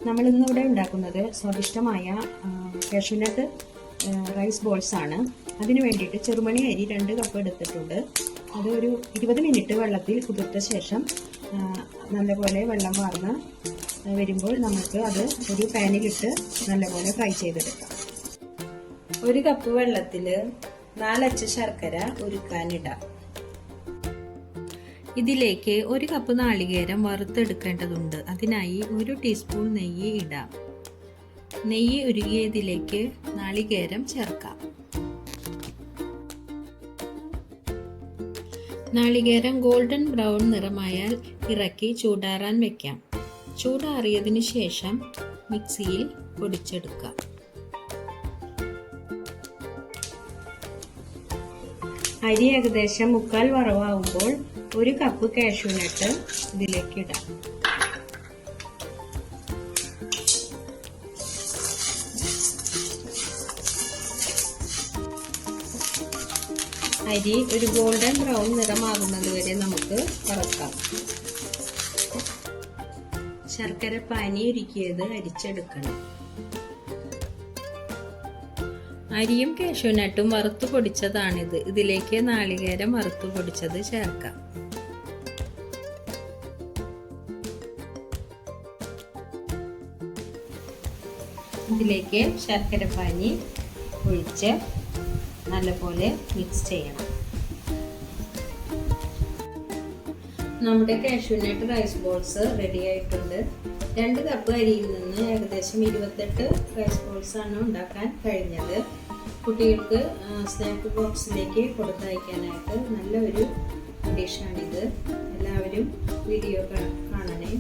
നമ്മൾ ഇന്നിവിടെ ഉണ്ടാക്കുന്നത് സ്വാദിഷ്ടമായ കാഷ്യൂനട്ട് റൈസ് ബോൾസ് ആണ്. അതിന് വേണ്ടിയിട്ട് ചെറുമണി അരി 2 കപ്പ് എടുത്തിട്ടുണ്ട്. അത് ഒരു 20 മിനിറ്റ് വെള്ളത്തിൽ കുതിർത്ത ശേഷം നല്ലപോലെ വെള്ളം വാർന്ന് വരുമ്പോൾ നമുക്ക് അത് ഒരു പാനിലിട്ട് നല്ലപോലെ ഫ്രൈ ചെയ്തെടുക്കാം. 1 കപ്പ് വെള്ളത്തിൽ 4 അച്ച് ശർക്കര ഉരുക്കാനിടാം. ഇതിലേക്ക് 1 കപ്പ് നാളികേരം വറുത്തെടുക്കേണ്ടതുണ്ട്. അതിനായി 1 ടീസ്പൂൺ നെയ്യ് ഇടാം. നെയ്യ് ഉരുകിയതിലേക്ക് നാളികേരം ചേർക്കാം. നാളികേരം ഗോൾഡൻ ബ്രൗൺ നിറമായാൽ ഇറക്കി ചൂടാറാൻ വെക്കാം. ചൂടാറിയതിനു ശേഷം മിക്സിയിൽ പൊടിച്ചെടുക്കാം. അരി ഏകദേശം 1/4 വറവാകുമ്പോൾ 1 കപ്പ് കാഷ്യൂനട്ട് ഇതിലേക്ക് ഇടാം. അരി ഒരു ഗോൾഡൻ ബ്രൗൺ നിറമാകുന്നത് വരെ നമുക്ക് വറക്കാം. ശർക്കര പാനി ഉരുക്കിയത് അരിച്ചെടുക്കണം. അരിയും കാഷ്യൂനട്ടും വറുത്തു പൊടിച്ചതാണിത്. ഇതിലേക്ക് നാളികേരം വറുത്തു പൊടിച്ചത് ചേർക്കാം. ഇതിലേക്ക് ശർക്കര പാനി ഒഴിച്ച് നല്ലപോലെ മിക്സ് ചെയ്യണം. നമ്മുടെ കാഷ്യൂനട്ട് റൈസ് ബോൾസ് റെഡി ആയിട്ടുണ്ട്. 2 കപ്പ് അരിയിൽ നിന്ന് ഏകദേശം 28 റൈസ് ബോൾസ് ആണ് ഉണ്ടാക്കാൻ കഴിഞ്ഞത്. കുട്ടികൾക്ക് സ്നാക്ക് ബോക്സിലേക്ക് കൊടുത്തയക്കാനായിട്ട് നല്ലൊരു ഡിഷാണിത്. എല്ലാവരും വീഡിയോ കാണണേ.